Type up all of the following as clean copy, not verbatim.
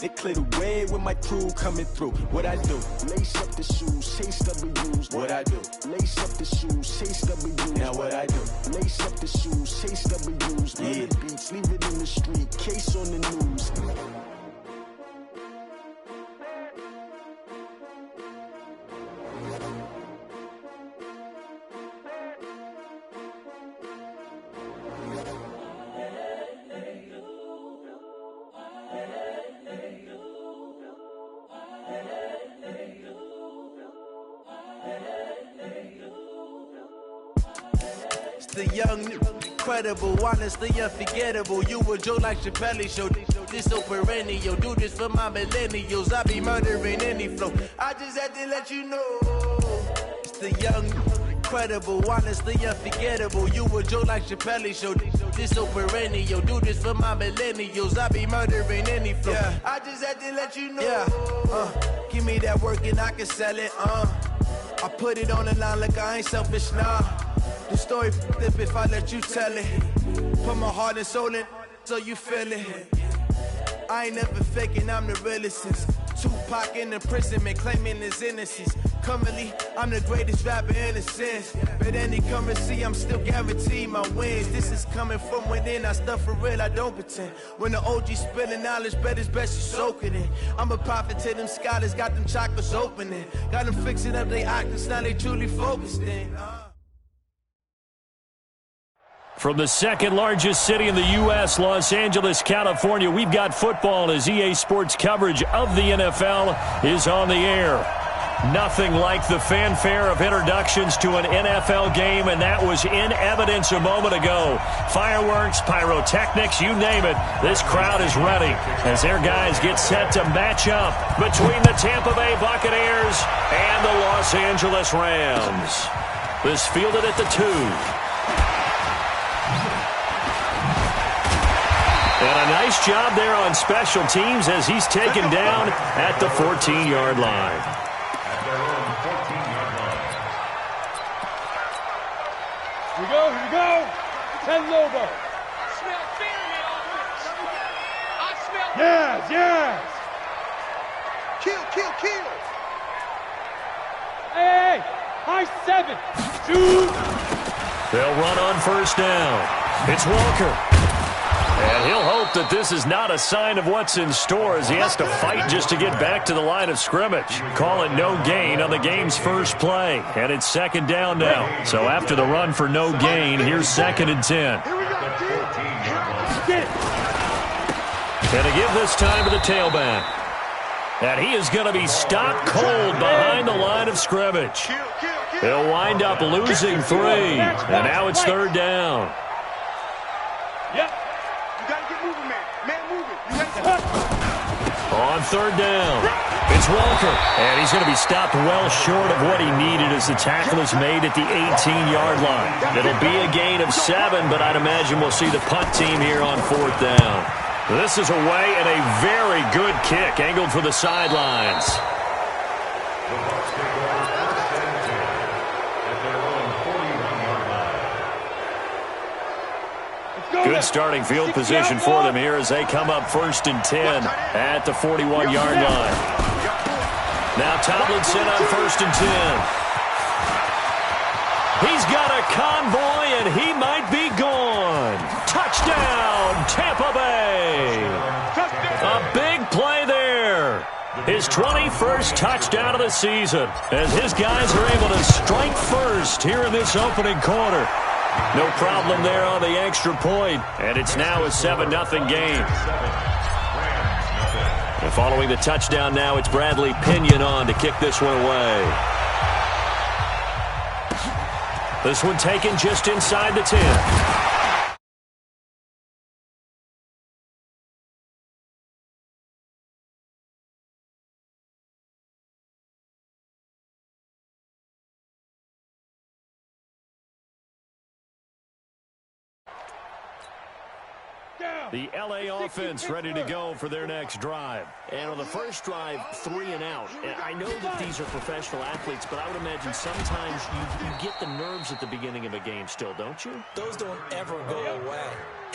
They clear the way with my crew coming through. What I do? Lace up the shoes, chase W's. What I do? Lace up the shoes, chase W's. Now what I do? Lace up the shoes, chase W's. Yeah. The beats, leave it in the street, case on the news. The young, incredible, honestly unforgettable. You a Joe like Chappelle show. This so perennial. Do this for my millennials. I be murdering any flow. I just had to let you know. It's the young, incredible, honestly unforgettable. You a Joe like Chappelle show. This so perennial. Do this for my millennials. I be murdering any flow. Yeah. I just had to let you know. Yeah. Give me that work and I can sell it. I put it on the line like I ain't selfish, nah. The story flip if I let you tell it. Put my heart and soul in so you feel it. I ain't never faking, I'm the realest since Tupac in imprisonment, claiming his innocence. Currently, I'm the greatest rapper in a sense. But any currency, I'm still guaranteed my wins. This is coming from within, I stuff for real, I don't pretend. When the OG spilling knowledge, bet it's best you soak it in. I'm a prophet to them scholars, got them chakras opening. Got them fixing up they octaves, now they truly focused in. From the second largest city in the U.S., Los Angeles, California, we've got football as EA Sports coverage of the NFL is on the air. Nothing like the fanfare of introductions to an NFL game, and that was in evidence a moment ago. Fireworks, pyrotechnics, you name it. This crowd is ready as their guys get set to match up between the Tampa Bay Buccaneers and the Los Angeles Rams. This fielded at the 2. And a nice job there on special teams as he's taken down at the 14-yard line. Here we go, here we go. 10 Lobo. Smell fear in the offense. I smell Yes, yes. Kill, kill, kill. Hey, high 7. Shoot. They'll run on first down. It's Walker. And he'll hope that this is not a sign of what's in store as he has to fight just to get back to the line of scrimmage. Call it no gain on the game's first play. And it's second down now. So after the run for no gain, here's 2nd and 10. And to give this time to the tailback. And he is going to be stopped cold behind the line of scrimmage. He'll wind up losing 3. And now it's 3rd down. Yep. On 3rd down, it's Walker. And he's going to be stopped well short of what he needed as the tackle is made at the 18-yard line. It'll be a gain of 7, but I'd imagine we'll see the punt team here on 4th down. This is away and a very good kick angled for the sidelines. Good starting field position for them here as they come up 1st and 10 at the 41-yard line. Now Tomlinson on 1st and 10. He's got a convoy and he might be gone. Touchdown, Tampa Bay. A big play there. His 21st touchdown of the season as his guys are able to strike first here in this opening quarter. No problem there on the extra point, and it's now a 7-0 game. And following the touchdown now, it's Bradley Pinion on to kick this one away. This one taken just inside the 10. The LA offense ready to go for their next drive. And on the first drive, 3 and out. And I know that these are professional athletes, but I would imagine sometimes you get the nerves at the beginning of a game still, don't you? Those don't ever go away.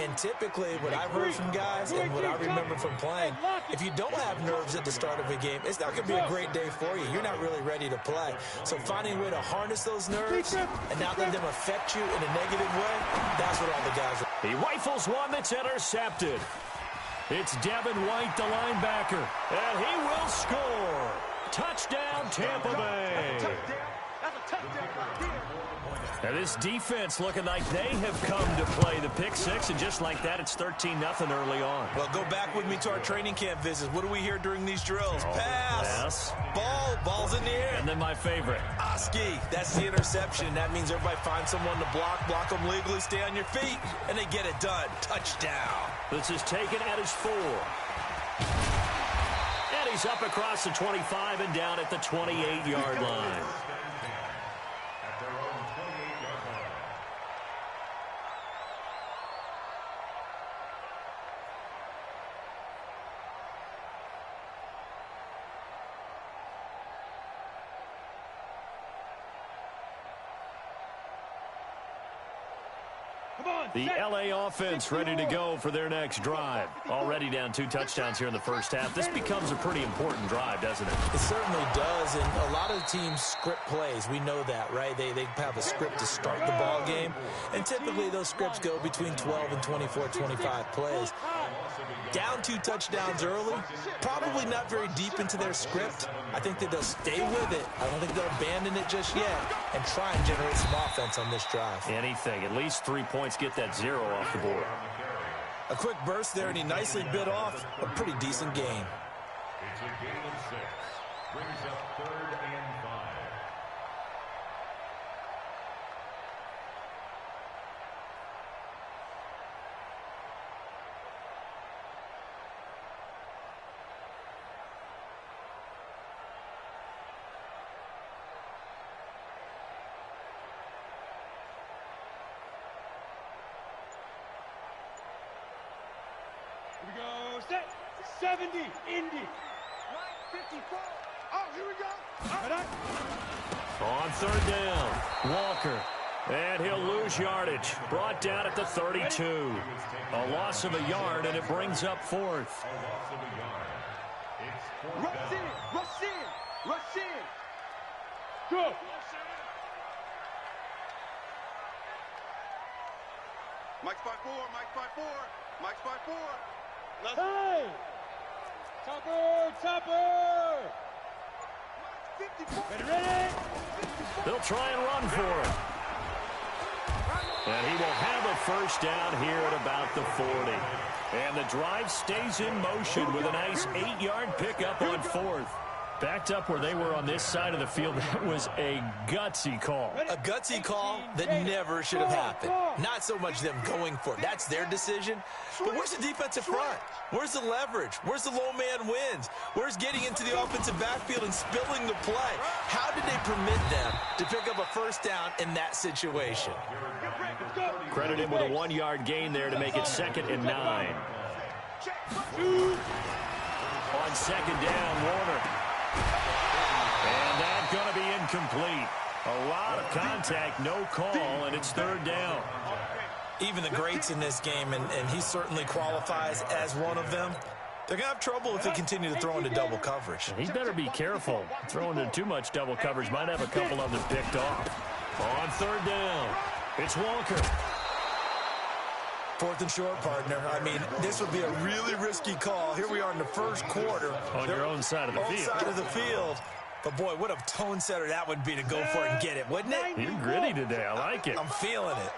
And typically, what I've heard from guys and what I remember from playing, if you don't have nerves at the start of a game, it's not going to be a great day for you. You're not really ready to play. So finding a way to harness those nerves and not let them affect you in a negative way, that's what all the guys are. He rifles one that's intercepted. It's Devin White, the linebacker, and he will score. Touchdown, Tampa Bay. That's a touchdown right there. And this defense looking like they have come to play the pick six, and just like that, it's 13-0 early on. Well, go back with me to our training camp visits. What do we hear during these drills? Pass. Ball's in the air. And then my favorite. Oski, that's the interception. That means everybody finds someone to block them legally, stay on your feet, and they get it done. Touchdown. This is taken at his 4. And he's up across the 25 and down at the 28-yard line. The LA offense ready to go for their next drive. Already down 2 touchdowns here in the first half. This becomes a pretty important drive, doesn't it? It certainly does, and a lot of teams script plays. We know that, right? They have a script to start the ball game, and typically those scripts go between 12 and 24, 25 plays. Down 2 touchdowns early, probably not very deep into their script. I think that they'll stay with it. I don't think they'll abandon it just yet and try and generate some offense on this drive. Anything. At least 3 points, get that 0 off the board. A quick burst there, and he nicely bit off a pretty decent gain. It's a gain of 6. Brings up 3rd and 5. Here we go. Set. 70. Indy. 54. Oh, here we go. On 3rd down, Walker. And he'll lose yardage. Brought down at the 32. A loss of a yard, and it brings up 4th. A loss of a yard. It's 4th Rush down. in. Rush in. Rush in. Go. Mike's by 4. Mike's by 4. Mike's by 4. Hey! Topper! 54. Ready? They'll try and run for it. And he will have a first down here at about the 40. And the drive stays in motion with a nice 8-yard pickup on 4th. Backed up where they were on this side of the field. That was a gutsy call. A gutsy call that never should have happened. Not so much them going for it. That's their decision. But where's the defensive front? Where's the leverage? Where's the low man wins? Where's getting into the offensive backfield and spilling the play? How did they permit them to pick up a first down in that situation? Credit him with a 1-yard gain there to make it 2nd and 9. On 2nd down, Warner. And that's going to be incomplete. A lot of contact, no call, and it's 3rd down. Even the greats in this game, and he certainly qualifies as one of them, they're going to have trouble if they continue to throw into double coverage. He better be careful. Throwing into too much double coverage might have a couple of them picked off. On 3rd down, it's Walker. 4th and short, partner. I mean, this would be a really risky call. Here we are in the first quarter. On your own side of the field. Side of the field. But, boy, what a tone setter that would be to go for it and get it, wouldn't it? You're gritty today. I like it. I'm feeling it.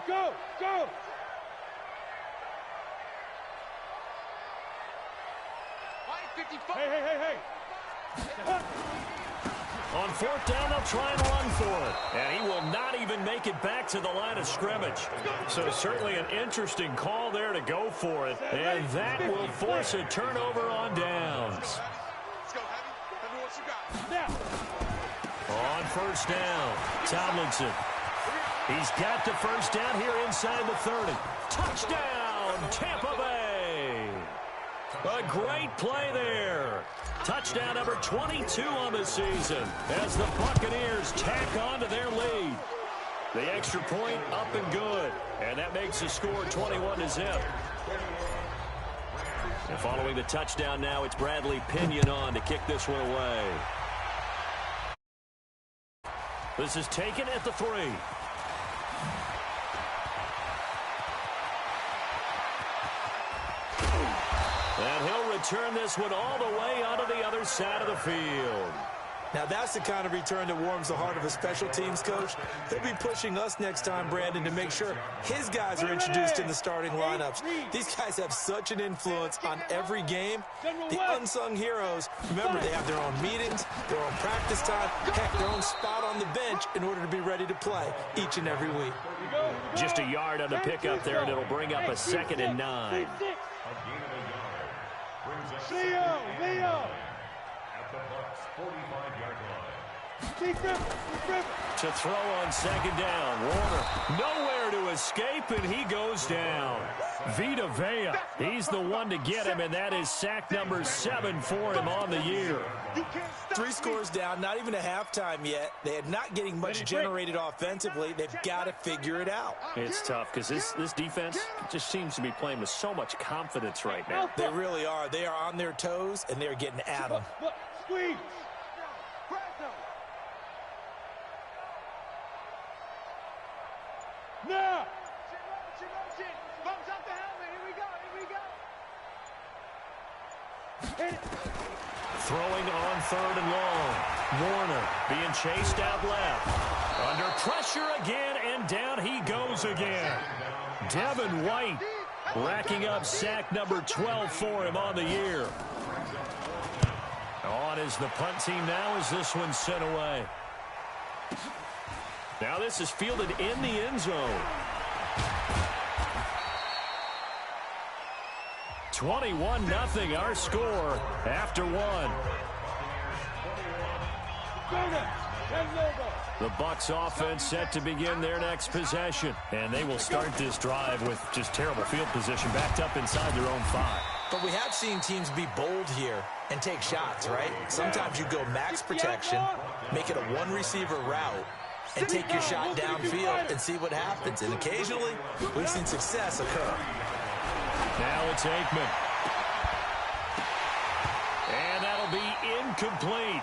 Go. Hey. On 4th down, they'll try and run for it. And he will not even make it back to the line of scrimmage. So certainly an interesting call there to go for it. And that will force a turnover on downs. Let's go, Heavy. Tell me what you got. On 1st down, Tomlinson. He's got the first down here inside the 30. Touchdown, Tampa Bay. A great play there. Touchdown number 22 on the season as the Buccaneers tack on to their lead. The extra point up and good. And that makes the score 21-0. And following the touchdown now, it's Bradley Pinion on to kick this one away. This is taken at the 3. And he'll return this one all the way onto the other side of the field. Now, that's the kind of return that warms the heart of a special teams coach. He'll be pushing us next time, Brandon, to make sure his guys are introduced in the starting lineups. These guys have such an influence on every game. The unsung heroes, remember, they have their own meetings, their own practice time, heck, their own spot on the bench in order to be ready to play each and every week. Just a yard on the pickup there, and it'll bring up a 2nd and 9. Leo! To throw on 2nd down. Warner nowhere to escape, and he goes down. Vita Vea, he's the one to get him, and that is sack number 7 for him on the year. 3 scores down, not even a halftime yet. They are not getting much generated offensively. They've got to figure it out. It's tough because this defense just seems to be playing with so much confidence right now. They really are. They are on their toes, and they're getting at them. Squeeze! Now! Bumps up the helmet. Here we go. Throwing on 3rd and long. Warner being chased out left. Under pressure again, and down he goes again. Devin White racking up sack number 12 for him on the year. On is the punt team now as this one's sent away. Now this is fielded in the end zone. 21-0 our score after 1. The Bucs offense set to begin their next possession. And they will start this drive with just terrible field position backed up inside their own 5. But we have seen teams be bold here and take shots, right? Sometimes you go max protection, make it a one-receiver route, and take your shot downfield and see what happens. And occasionally, we've seen success occur. Now it's Aikman. And that'll be incomplete.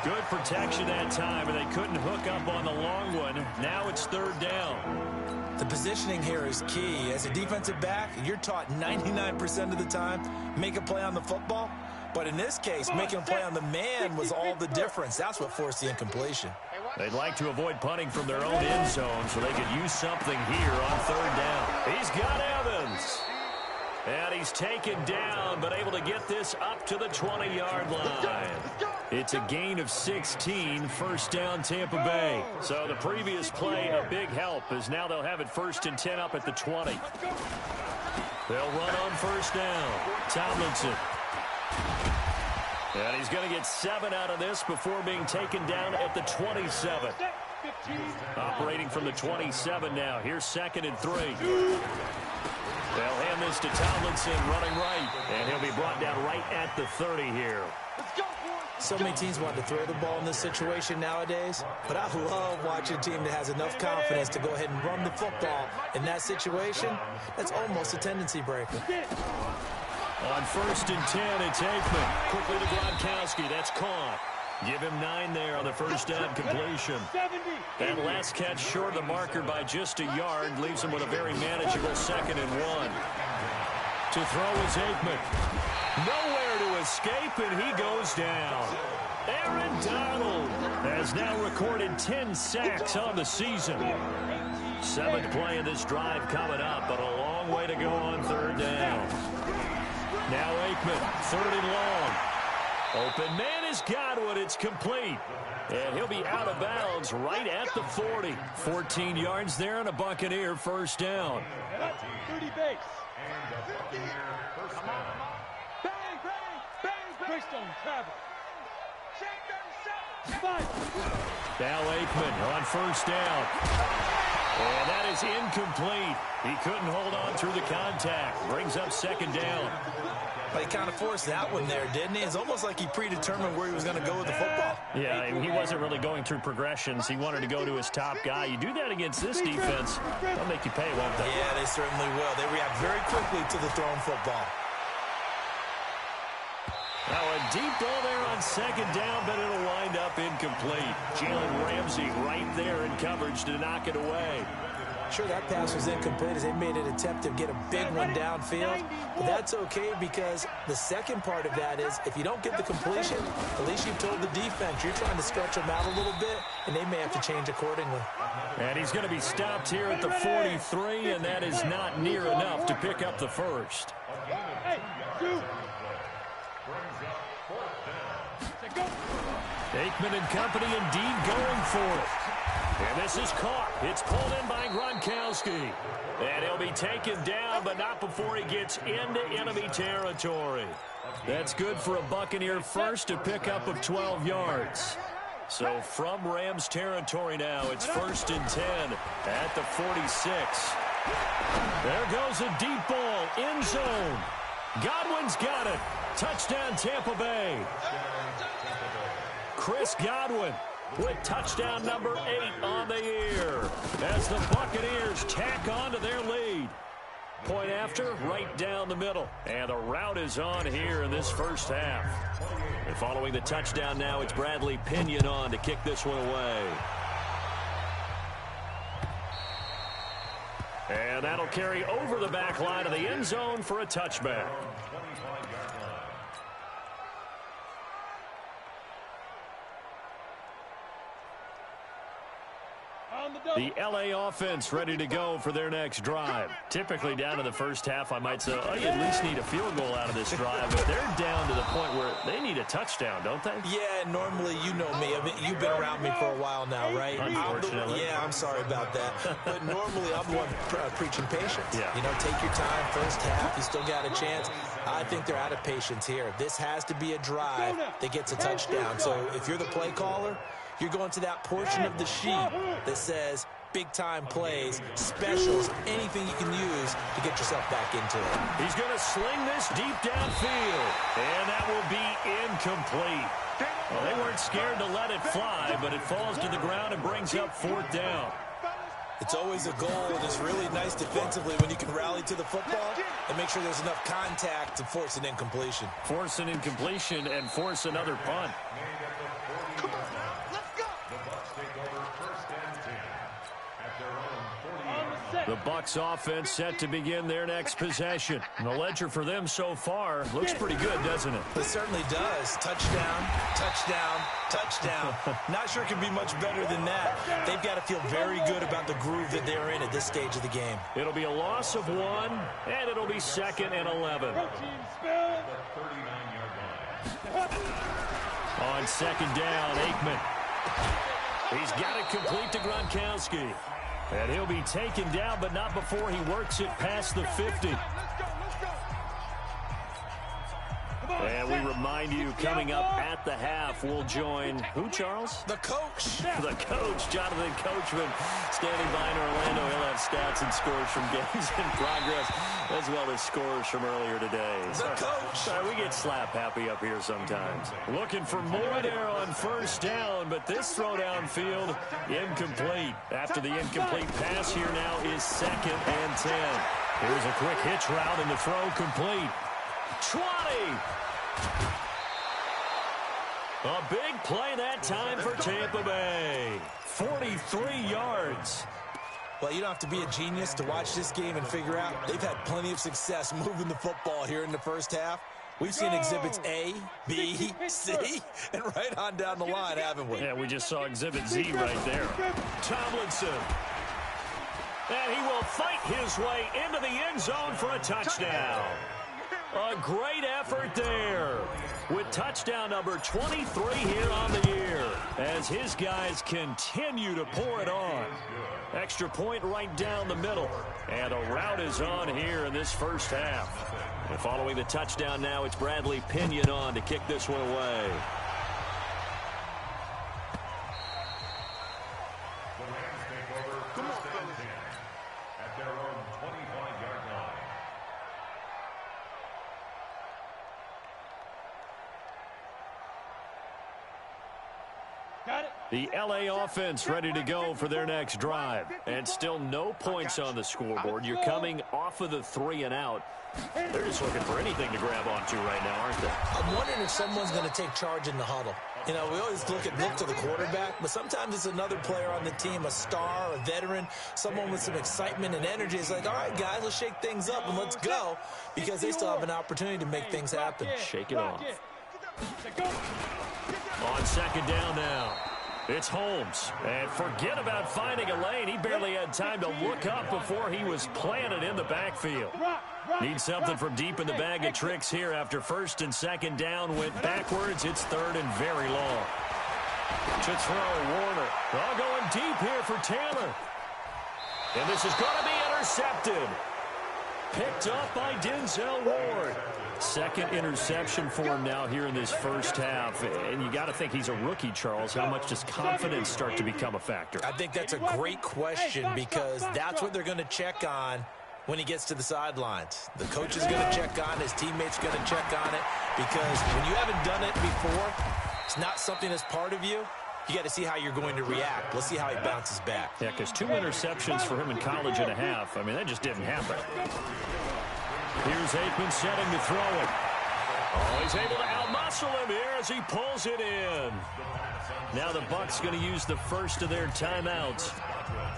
Good protection that time, and they couldn't hook up on the long one. Now it's 3rd down. The positioning here is key. As a defensive back, you're taught 99% of the time, make a play on the football. But in this case, making a play on the man was all the difference. That's what forced the incompletion. They'd like to avoid punting from their own end zone so they could use something here on 3rd down. He's got Evans. And he's taken down, but able to get this up to the 20-yard line. It's a gain of 16, 1st down Tampa Bay. So the previous play, a big help, as now they'll have it 1st and 10 up at the 20. They'll run on 1st down. Tomlinson. And he's going to get 7 out of this before being taken down at the 27. Operating from the 27 now. Here's 2nd and 3. They'll hand this to Tomlinson running right. And he'll be brought down right at the 30 here. So many teams want to throw the ball in this situation nowadays, but I love watching a team that has enough confidence to go ahead and run the football in that situation. That's almost a tendency breaker. On 1st and 10, it's Aikman. Quickly to Gronkowski. That's caught. Give him 9 there on the 1st down completion. That last catch short of the marker by just a yard leaves him with a very manageable 2nd and 1. To throw is Aikman. Nowhere to escape, and he goes down. Aaron Donald has now recorded 10 sacks on the season. 7th play of this drive coming up, but a long way to go on 3rd down. Now Aikman, 3rd and long. Open man is Godwin. It's complete. And he'll be out of bounds right at the 40. 14 yards there and a Buccaneer 1st down. 30 base. Bang, bang, bang, bang. Greystone travel. Now Aikman on first down. And that is incomplete. He couldn't hold on through the contact. Brings up second down. But he kind of forced that one there, didn't he? It's almost like he predetermined where he was going to go with the football. Yeah, he wasn't really going through progressions. He wanted to go to his top guy. You do that against this defense, they'll make you pay, won't they? Yeah, they certainly will. They react very quickly to the thrown football. Now a deep ball there on second down, but it'll wind up incomplete. Jalen Ramsey right there in coverage to knock it away. Sure, that pass was incomplete as they made an attempt to get a big one downfield. But that's okay because the second part of that is if you don't get the completion, at least you've told the defense you're trying to stretch them out a little bit, and they may have to change accordingly. And he's going to be stopped here at the 43, and that is not near enough to pick up the first. Aikman and company indeed going for it. And this is caught. It's pulled in by Gronkowski. And he'll be taken down, but not before he gets into enemy territory. That's good for a Buccaneer first, to pick up of 12 yards. So from Rams territory now, it's 1st and 10 at the 46. There goes a deep ball, end zone. Godwin's got it. Touchdown Tampa Bay. Chris Godwin with touchdown number 8 on the year as the Buccaneers tack on to their lead. Point after, right down the middle. And the route is on here in this first half. And following the touchdown now, it's Bradley Pinion on to kick this one away. And that'll carry over the back line of the end zone for a touchback. The L.A. offense ready to go for their next drive. Typically down in the first half, I might say, oh, you at least need a field goal out of this drive. But they're down to the point where they need a touchdown, don't they? Yeah, normally, you know me. I mean, you've been around me for a while now, right? Unfortunately. I'm sorry about that. But normally, I'm the one preaching patience. Yeah. You know, take your time, first half, you still got a chance. I think they're out of patience here. This has to be a drive that gets a touchdown. So if you're the play caller, you're going to that portion of the sheet that says big-time plays, specials, anything you can use to get yourself back into it. He's going to sling this deep downfield, and that will be incomplete. Well, they weren't scared to let it fly, but it falls to the ground and brings up 4th down. It's always a goal, and it's really nice defensively when you can rally to the football and make sure there's enough contact to force an incompletion. Force an incompletion and force another punt. The Bucs offense set to begin their next possession. And the ledger for them so far looks pretty good, doesn't it? It certainly does. Touchdown, touchdown, touchdown. Not sure it can be much better than that. They've got to feel very good about the groove that they're in at this stage of the game. It'll be a loss of 1, and it'll be 2nd and 11. On second down, Aikman. He's got it complete to Gronkowski. And he'll be taken down, but not before he works it past the 50. And we remind you, coming up at the half, we'll join who, Charles? The coach. The coach, Jonathan Coachman, standing by in Orlando. He'll have stats and scores from games in progress, as well as scores from earlier today. The coach. Sorry, we get slap happy up here sometimes. Looking for more there on first down, but this throw downfield, incomplete. After the incomplete pass here now is 2nd and 10. Here's a quick hitch route, and the throw complete. 20. A big play that time for Tampa Bay. 43 yards. Well, you don't have to be a genius to watch this game and figure out they've had plenty of success moving the football here in the first half. We've seen exhibits A, B, C, and right on down the line, haven't we? Yeah, we just saw exhibit Z right there. Tomlinson. And he will fight his way into the end zone for a touchdown. A great effort there with touchdown number 23 here on the year as his guys continue to pour it on. Extra point right down the middle. And a route is on here in this first half. And following the touchdown now, it's Bradley Pinion on to kick this one away. The LA offense ready to go for their next drive. And still no points on the scoreboard. You're coming off of the 3 and out. They're just looking for anything to grab onto right now, aren't they? I'm wondering if someone's going to take charge in the huddle. You know, we always look to the quarterback, but sometimes it's another player on the team, a star, a veteran, someone with some excitement and energy. It's like, all right, guys, let's shake things up and let's go, because they still have an opportunity to make things happen. Shake it off. On second down now. It's Holmes. And forget about finding a lane. He barely had time to look up before he was planted in the backfield. Needs something from deep in the bag of tricks here after first and second down went backwards. It's third and very long. To throw, Warner. All going deep here for Taylor. And this is going to be intercepted. Picked up by Denzel Ward. Second interception for him now here in this first half. And you got to think he's a rookie, Charles. How much does confidence start to become a factor? I think that's a great question, because that's what they're going to check on when he gets to the sidelines. The coach is going to check on it. His teammates are going to check on it, because when you haven't done it before, it's not something that's part of you. You got to see how you're going to react. Let's see how he bounces back. Yeah, because 2 interceptions for him in college and a half. I mean, that just didn't happen. Here's Aikman setting to throw it. Oh, he's able to outmuscle him here as he pulls it in. Now the Bucs going to use the first of their timeouts,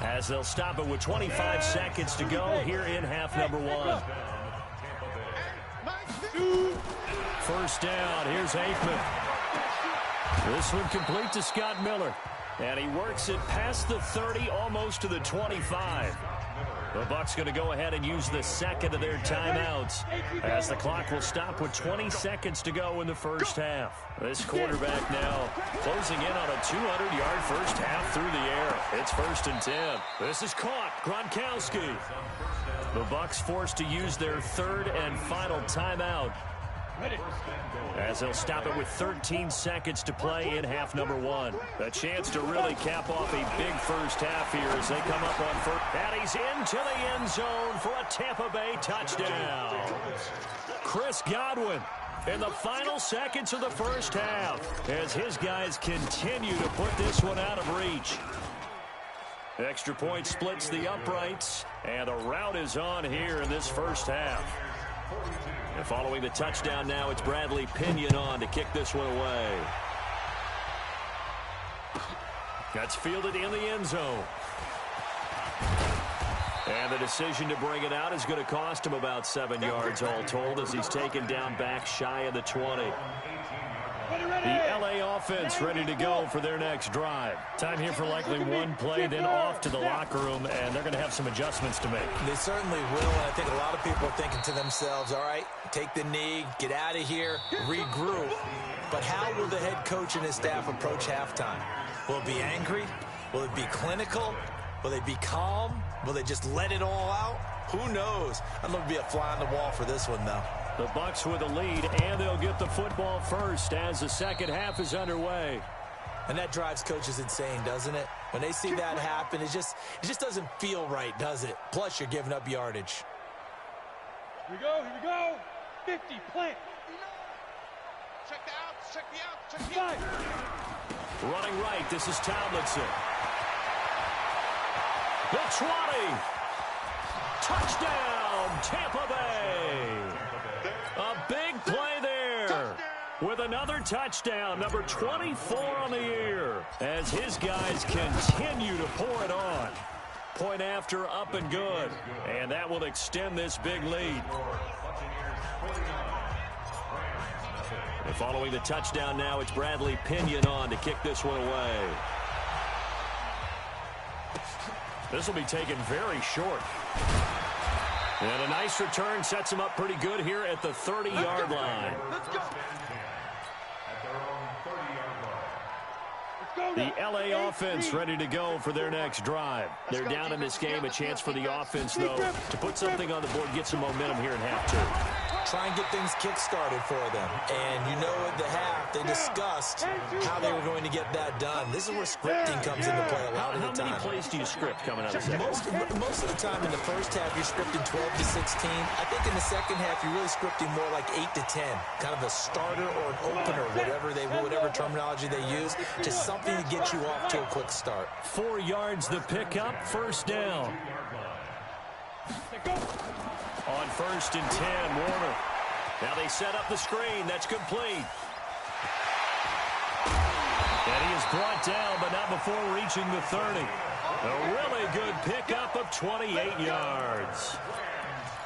as they'll stop it with 25 seconds to go here in half number 1. First down. Here's Aikman. This one complete to Scott Miller. And he works it past the 30, almost to the 25. The Bucs going to go ahead and use the second of their timeouts, as the clock will stop with 20 seconds to go in the first half. This quarterback now closing in on a 200-yard first half through the air. It's 1st and 10. This is caught. Gronkowski. The Bucs forced to use their third and final timeout, as they'll stop it with 13 seconds to play in half number 1. A chance to really cap off a big first half here as they come up on first. And he's into the end zone for a Tampa Bay touchdown. Chris Godwin in the final seconds of the first half, as his guys continue to put this one out of reach. Extra point splits the uprights, and the route is on here in this first half. And following the touchdown now, it's Bradley Pinion on to kick this one away. That's fielded in the end zone. And the decision to bring it out is going to cost him about 7 yards all told, as he's taken down back shy of the 20. The LA offense ready to go for their next drive. Time here for likely one play, then off to the locker room, and they're going to have some adjustments to make. They certainly will, and I think a lot of people are thinking to themselves, all right, take the knee, get out of here, regroup. But how will the head coach and his staff approach halftime? Will it be angry? Will it be clinical? Will they be calm? Will they just let it all out? Who knows? I'm going to be a fly on the wall for this one, though. The Bucs with a lead, and they'll get the football first as the second half is underway. And that drives coaches insane, doesn't it? When they see that happen, it just doesn't feel right, does it? Plus, you're giving up yardage. Here we go. 50, plant. Check the outs, check the outs, check the outs. Running right, this is Tomlinson. The 20. Touchdown, Tampa Bay. A big play there with another touchdown, number 24 on the year, as his guys continue to pour it on. Point after, up and good, and that will extend this big lead. And following the touchdown now, it's Bradley Pinion on to kick this one away. This will be taken very short. And a nice return sets him up pretty good here at the 30-yard line. Let's go. The LA offense ready to go for their next drive. They're down in this game. A chance for the offense, though, to put something on the board, get some momentum here in half 2. try and get things kick-started for them. And you know at the half, they discussed how they were going to get that done. This is where scripting comes into play a lot of the time. How many plays do you script coming out of the second? Most of the time in the first half, you're scripting 12 to 16. I think in the second half, you're really scripting more like 8 to 10. Kind of a starter or an opener, whatever terminology they use, just something to get you off to a quick start. 4 yards the pickup, first down. On 1st and 10, Warner. Now they set up the screen. That's complete. And he is brought down, but not before reaching the 30. A really good pickup of 28 yards.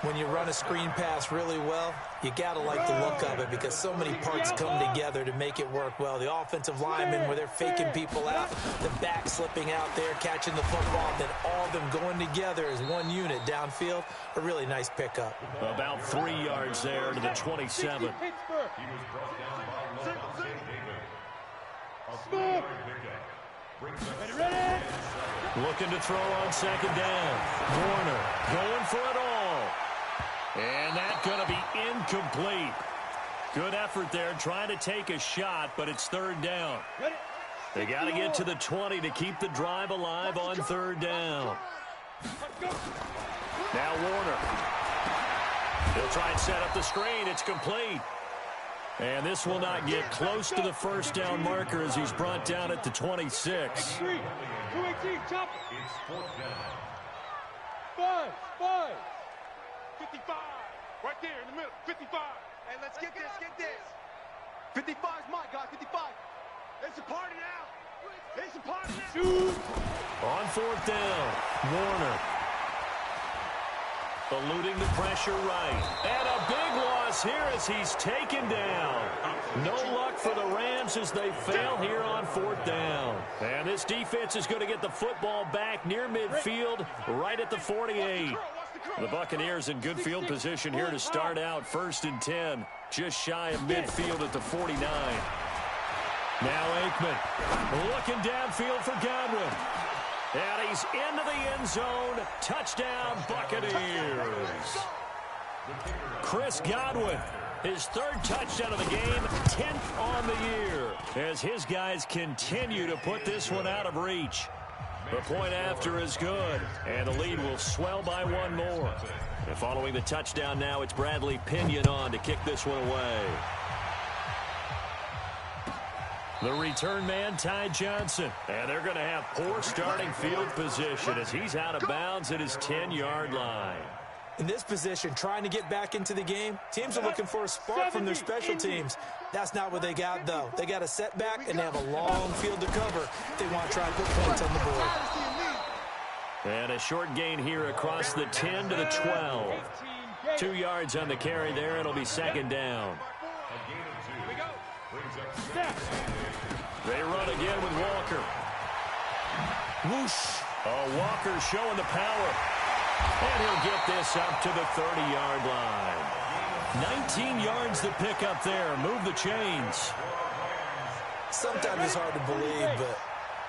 When you run a screen pass really well, you got to like the look of it because so many parts come together to make it work well. The offensive linemen, where they're faking people out, the back slipping out there, catching the football, then all of them going together as one unit downfield. A really nice pickup. About 3 yards there to the 27. Looking to throw on second down. Warner going for it all. And that's going to be incomplete. Good effort there trying to take a shot, but it's third down. They got to get to the 20 to keep the drive alive on third down. Now Warner. He'll try and set up the screen. It's complete. And this will not get close to the first down marker as he's brought down at the 26. 218, chop. It's fourth down. 5. 55. Right there in the middle. 55. Hey, let's get this. 55 is mine, guys. 55. It's a party now. It's a party now. Shoot. On fourth down, Warner. Eluding the pressure right. And a big loss here as he's taken down. No luck for the Rams as they fail here on fourth down. And this defense is going to get the football back near midfield, right at the 48. The Buccaneers in good field position here to start out. 1st and 10, just shy of midfield at the 49. Now Aikman looking downfield for Godwin. And he's into the end zone. Touchdown, Buccaneers. Chris Godwin, his 3rd touchdown of the game, 10th on the year, as his guys continue to put this one out of reach. The point after is good, and the lead will swell by 1 more. And following the touchdown now, it's Bradley Pinion on to kick this one away. The return man, Ty Johnson. And they're going to have poor starting field position as he's out of bounds at his 10-yard line. In this position, trying to get back into the game, teams are looking for a spark from their special teams. That's not what they got, though. They got a setback, and they have a long field to cover if they want to try and put points on the board. And a short gain here across the 10 to the 12. 2 yards on the carry there. It'll be second down. They run again with Walker. Whoosh. Oh, Walker showing the power. And he'll get this up to the 30-yard line. 19 yards to pick up there. Move the chains. Sometimes it's hard to believe, but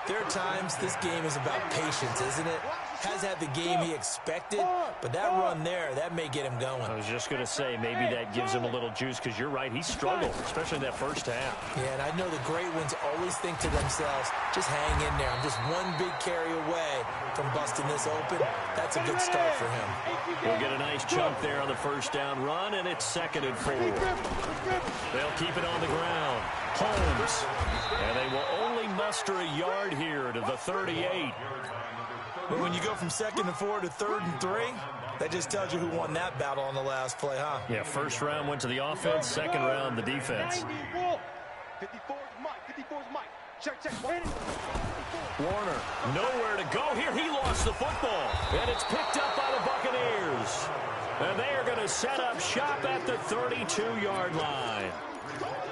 there are times this game is about patience, isn't it? Has had the game he expected, but that run there, that may get him going. I was just going to say, maybe that gives him a little juice, because you're right, he struggled, especially in that first half. Yeah, and I know the great ones always think to themselves, just hang in there. I'm just one big carry away from busting this open. That's a good start for him. He'll get a nice chunk there on the first down run, and it's 2nd and 4. They'll keep it on the ground. Holmes. And they will only muster a yard here to the 38. But when you go from 2nd and 4 to 3rd and 3, that just tells you who won that battle on the last play, huh? Yeah, first round went to the offense, second round the defense. 54 is Mike. 54 is Mike. Check. Warner, nowhere to go here. He lost the football, and it's picked up by the Buccaneers. And they are going to set up shop at the 32-yard line.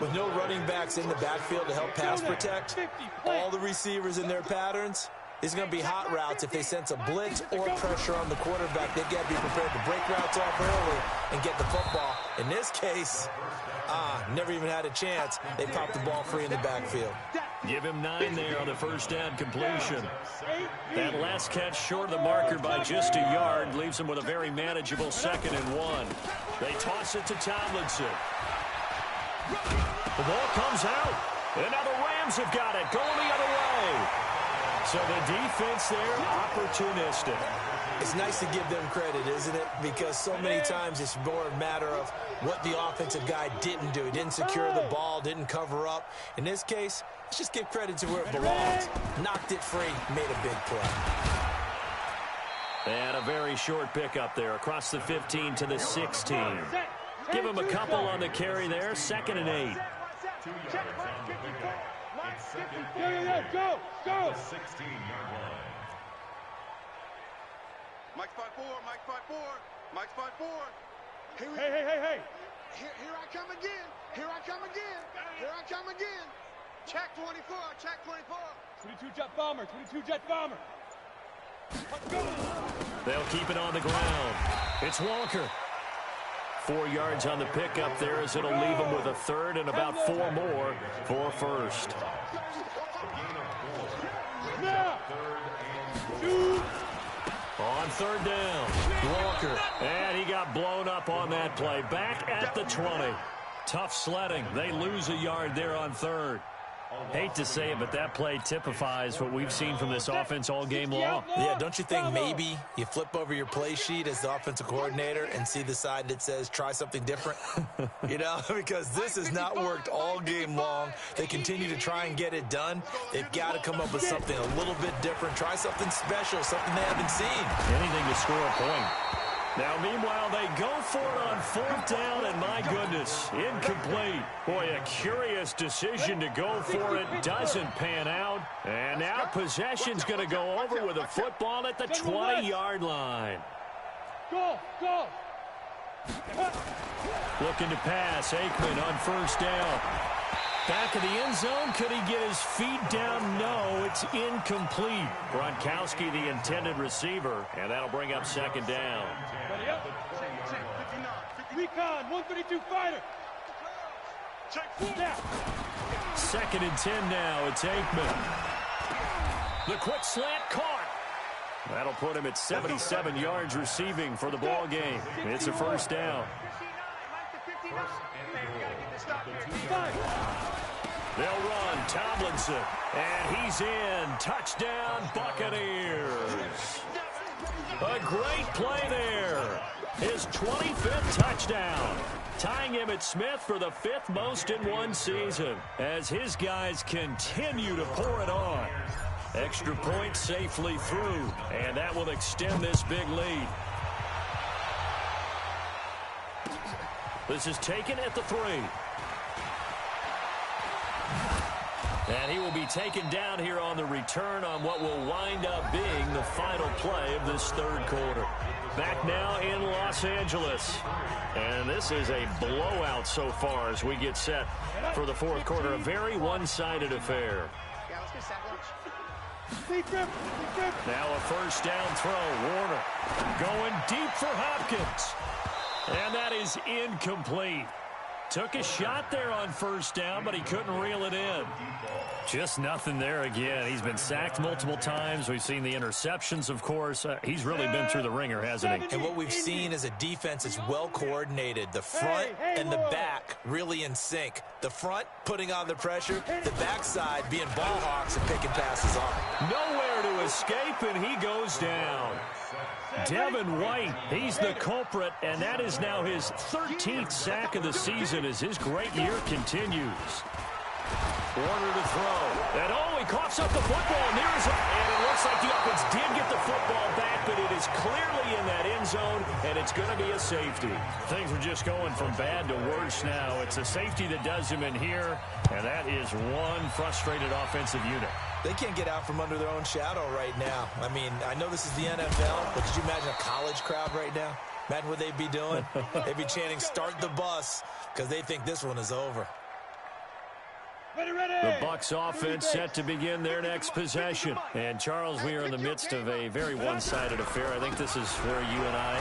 With no running backs in the backfield to help pass protect, all the receivers in their patterns, these are going to be hot routes if they sense a blitz or pressure on the quarterback. They've got to be prepared to break routes off early and get the football In this case, never even had a chance. They popped the ball free in the backfield. Give him 9 there on the first down completion. That last catch short of the marker by just a yard leaves him with a very manageable 2nd and 1. They toss it to Tomlinson. The ball comes out. And now the Rams have got it, going the other way. So the defense there, opportunistic. It's nice to give them credit, isn't it? Because so many times it's more a matter of what the offensive guy didn't do. He didn't secure the ball, didn't cover up. In this case, let's just give credit to where it belongs. Knocked it free, made a big play. And a very short pickup there across the 15 to the 16. Give him a couple on the carry there, 2nd and 8. Go! Mike spot 4, Mike spot 4, Mike spot 4. Hey! Here I come again. Here I come again. Here I come again. Check 24, check 24. 22 jet bomber. They'll keep it on the ground. It's Walker. 4 yards on the pickup there as it'll leave him with a 3rd and about 4 more for 1st. Now! 2. On 3rd down, Walker. And he got blown up on that play. Back at the 20. Tough sledding. They lose a yard there on 3rd. Hate to say it, but that play typifies what we've seen from this offense all game long. Yeah, don't you think maybe you flip over your play sheet as the offensive coordinator and see the side that says try something different? You know, because this has not worked all game long. They continue to try and get it done. They've got to come up with something a little bit different. Try something special, something they haven't seen. Anything to score a point. Now, meanwhile, they go for it on 4th down, and my goodness, incomplete. Boy, a curious decision to go for it. Doesn't pan out. And now possession's going to go over with a football at the 20-yard line. Go! Looking to pass. Aikman on 1st down. Back of the end zone. Could he get his feet down? No, it's incomplete. Gronkowski, the intended receiver, and that'll bring up 2nd down. Ready up. Recon, 132 fighter. Snap. 2nd and 10 now. It's Aikman. The quick slant caught. That'll put him at 77 yards receiving for the ball game. It's a 1st down. They'll run Tomlinson, and he's in. Touchdown, Buccaneers. A great play there. His 25th touchdown, tying him at Smith for the 5th most in one season as his guys continue to pour it on. Extra point safely through, and that will extend this big lead. This is taken at the 3. And he will be taken down here on the return on what will wind up being the final play of this 3rd quarter. Back now in Los Angeles. And this is a blowout so far as we get set for the 4th quarter. A very one-sided affair. Now a 1st down throw. Warner going deep for Hopkins. And that is incomplete. Took a shot there on 1st down, but he couldn't reel it in. Just nothing there again. He's been sacked multiple times. We've seen the interceptions, of course. He's really been through the ringer, hasn't he? And what we've seen is a defense that's well coordinated. The front and the back really in sync. The front putting on the pressure, the backside being ball hawks and picking passes off. Nowhere to escape, and he goes down. Devin White, he's the culprit, and that is now his 13th sack of the season as his great year continues. Warner to throw. And he coughs up the football near his head. And it looks like the offense did get the football back, but it is clearly in that end zone, and it's going to be a safety. Things are just going from bad to worse now. It's a safety that does him in here, and that is one frustrated offensive unit. They can't get out from under their own shadow right now. I mean, I know this is the NFL, but could you imagine a college crowd right now? Imagine what they'd be doing. They'd be chanting, "Start the bus," because they think this one is over. The Bucs offense set to begin their next possession. And, Charles, we are in the midst of a very one-sided affair. I think this is where you and I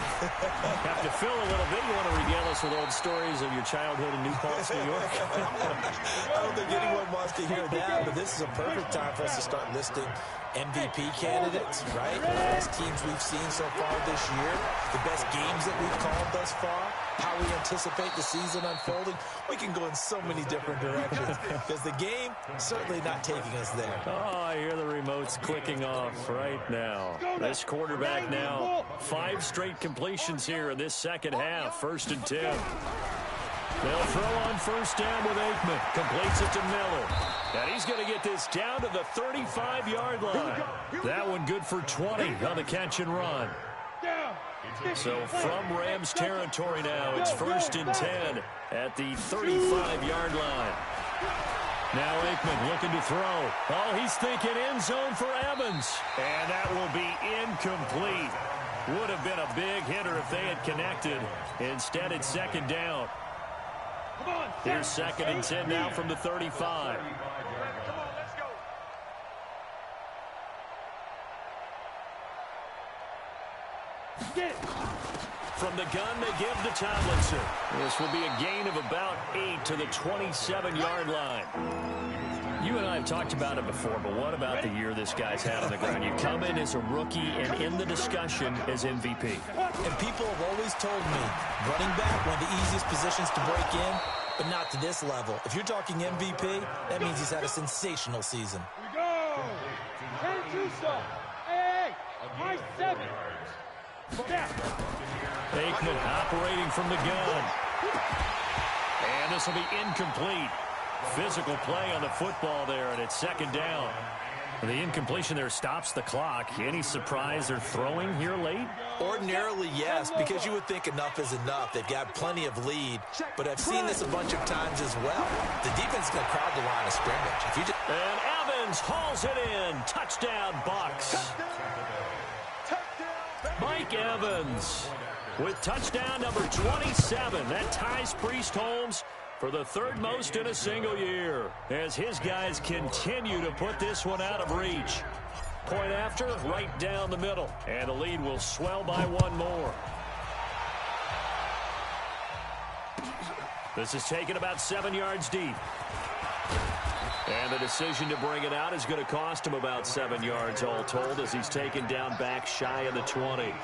have to fill a little bit. You want to regale us with old stories of your childhood in New Paltz, New York? I don't think anyone wants to hear that, but this is a perfect time for us to start listing MVP candidates, right? The best teams we've seen so far this year, the best games that we've called thus far, how we anticipate the season unfolding. We can go in so many different directions because the game certainly not taking us there. Oh, I hear the remotes clicking off right now. This quarterback now, 5 straight completions here in this second half, 1st and 10. They'll throw on first down with Aikman. Completes it to Miller. And he's going to get this down to the 35-yard line. That one good for 20 on the catch and run. So from Rams territory now, it's 1st and 10 at the 35-yard line. Now Aikman looking to throw. Oh, he's thinking end zone for Evans. And that will be incomplete. Would have been a big hitter if they had connected. Instead, it's 2nd down. Here's 2nd and 10 now from the 35. From the gun, they give to Tomlinson. This will be a gain of about 8 to the 27-yard line. You and I have talked about it before, but what about the year this guy's had on the ground? You come in as a rookie and in the discussion as MVP. And people have always told me, running back, one of the easiest positions to break in, but not to this level. If you're talking MVP, that means he's had a sensational season. We go! 10-2 stop. Hey, high 7. Aikman operating from the gun. And this will be incomplete. Physical play on the football there, and it's 2nd down. The incompletion there stops the clock. Any surprise they're throwing here late? Ordinarily, yes, because you would think enough is enough. They've got plenty of lead, but I've seen this a bunch of times as well. The defense is going to crowd the line of scrimmage. And Evans hauls it in. Touchdown, Bucs. Mike Evans with touchdown number 27. That ties Priest Holmes for the 3rd most in a single year as his guys continue to put this one out of reach. Point after, right down the middle, and the lead will swell by 1 more. This is taken about 7 yards deep. And the decision to bring it out is going to cost him about 7 yards all told as he's taken down back shy of the 20.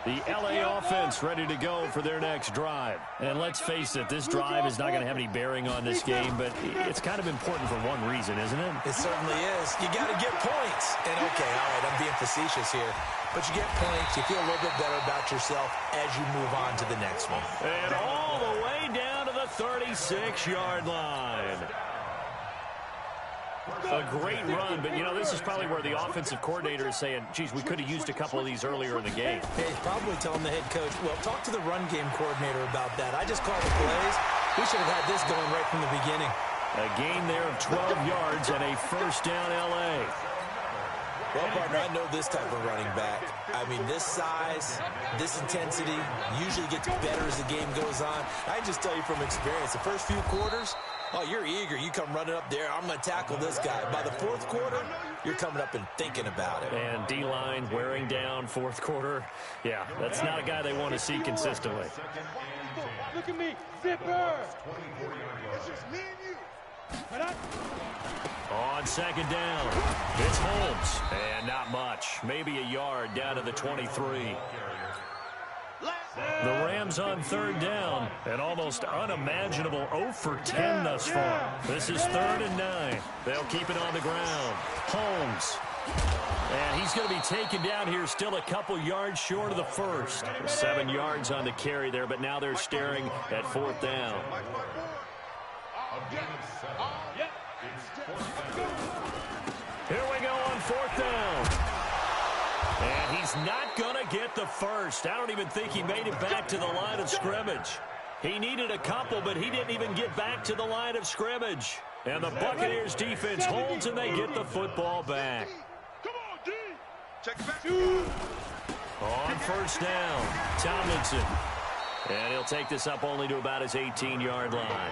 The LA offense ready to go for their next drive. And let's face it, this drive is not going to have any bearing on this game, but it's kind of important for one reason, isn't it? It certainly is. You got to get points. And okay, all right, I'm being facetious here. But you get points, you feel a little bit better about yourself as you move on to the next one. And all the way down to the 36-yard line. A great run, but, you know, this is probably where the offensive coordinator is saying, geez, we could have used a couple of these earlier in the game. Hey, he's probably telling the head coach, well, talk to the run game coordinator about that. I just called the plays. We should have had this going right from the beginning. A gain there of 12 yards and a 1st down L.A. Well, partner, I know this type of running back. I mean, this size, this intensity usually gets better as the game goes on. I can just tell you from experience, the first few quarters, oh, you're eager. You come running up there. I'm going to tackle this guy. By the 4th quarter, you're coming up and thinking about it. And D-line wearing down 4th quarter. Yeah, that's not a guy they want to see consistently. Look at me, zipper. It's just me and you. On 2nd down, it's Holmes. And not much. Maybe a yard down to the 23. The Rams on 3rd down. An almost unimaginable 0 for 10 thus far. This is 3rd and 9. They'll keep it on the ground. Holmes. And he's going to be taken down here still a couple yards short of the 1st. 7 yards on the carry there, but now they're staring at 4th down. Here we go on 4th down. And he's not going to get the 1st. I don't even think he made it back to the line of scrimmage. He needed a couple, but he didn't even get back to the line of scrimmage. And the Buccaneers defense holds, and they get the football back. Come on, D. Check it back. On 1st down, Tomlinson. And he'll take this up only to about his 18-yard line.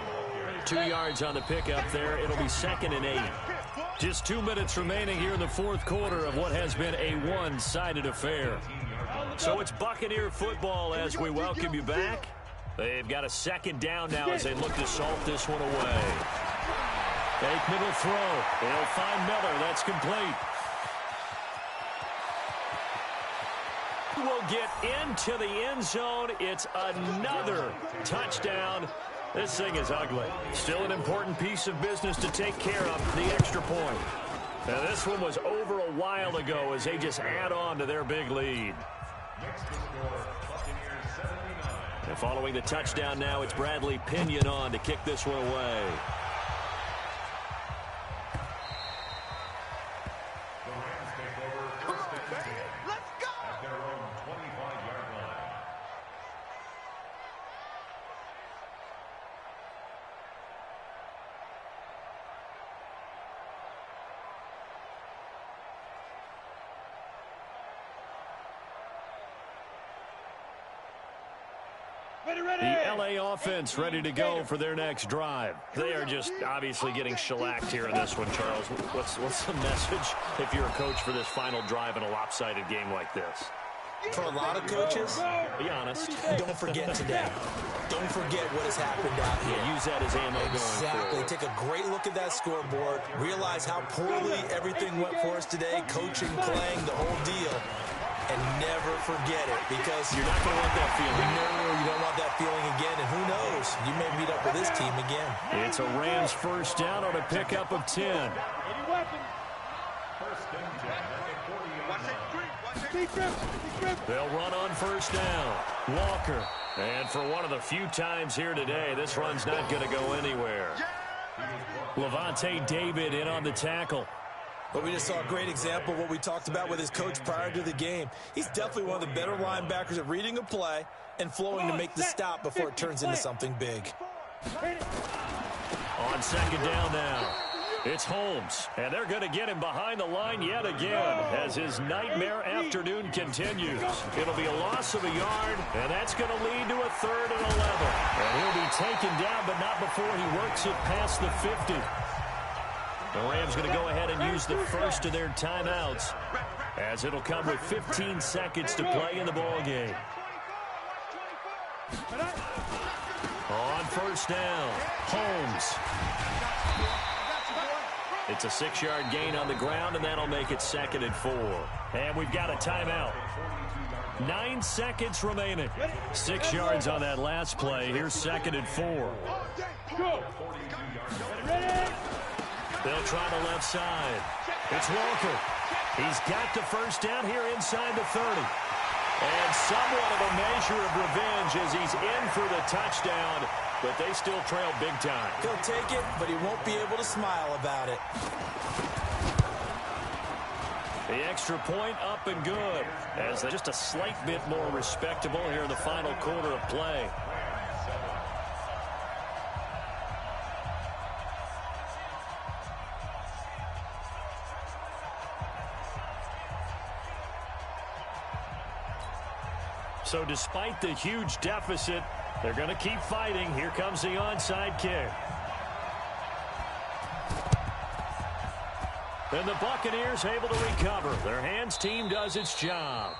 2 yards on the pickup there. It'll be 2nd and 8. Just 2 minutes remaining here in the fourth quarter of what has been a one-sided affair. So it's Buccaneer football as we welcome you back. They've got a 2nd down now as they look to salt this one away. Fake middle throw. They'll find Miller. That's complete. Will get into the end zone. It's another touchdown. This thing is ugly. Still an important piece of business to take care of, the extra point. Now, this one was over a while ago as they just add on to their big lead. And following the touchdown now, it's Bradley Pinion on to kick this one away. The LA offense ready to go for their next drive. They are just obviously getting shellacked here in this one, Charles. What's the message if you're a coach for this final drive in a lopsided game like this? For a lot of coaches, be honest. Don't forget today. Don't forget what has happened out here. Yeah, use that as ammo going forward. Take a great look at that scoreboard. Realize how poorly everything went for us today. Coaching, playing, the whole deal. And never forget it, because you're not going to want that feeling. No, you don't want that feeling again. And who knows? You may meet up with this team again. It's a Rams first down on a pickup of 10. They'll run on first down. Walker. And for one of the few times here today, this run's not going to go anywhere. Levante David in on the tackle. But we just saw a great example of what we talked about with his coach prior to the game. He's definitely one of the better linebackers at reading a play and flowing to make the stop before it turns into something big. On second down now, it's Holmes. And they're going to get him behind the line yet again as his nightmare afternoon continues. It'll be a loss of a yard, and that's going to lead to a 3rd and 11. And he'll be taken down, but not before he works it past the 50. The Rams going to go ahead and use the first of their timeouts, as it'll come with 15 seconds to play in the ball game. On first down, Holmes. It's a 6-yard gain on the ground, and that'll make it 2nd and 4. And we've got a timeout. 9 seconds remaining. 6 yards on that last play. Here's 2nd and 4. They'll try the left side. It's Walker. He's got the first down here inside the 30. And somewhat of a measure of revenge as he's in for the touchdown, but they still trail big time. He'll take it, but he won't be able to smile about it. The extra point up and good, as just a slight bit more respectable here in the final quarter of play. So despite the huge deficit, they're going to keep fighting. Here comes the onside kick. And the Buccaneers able to recover. Their hands team does its job.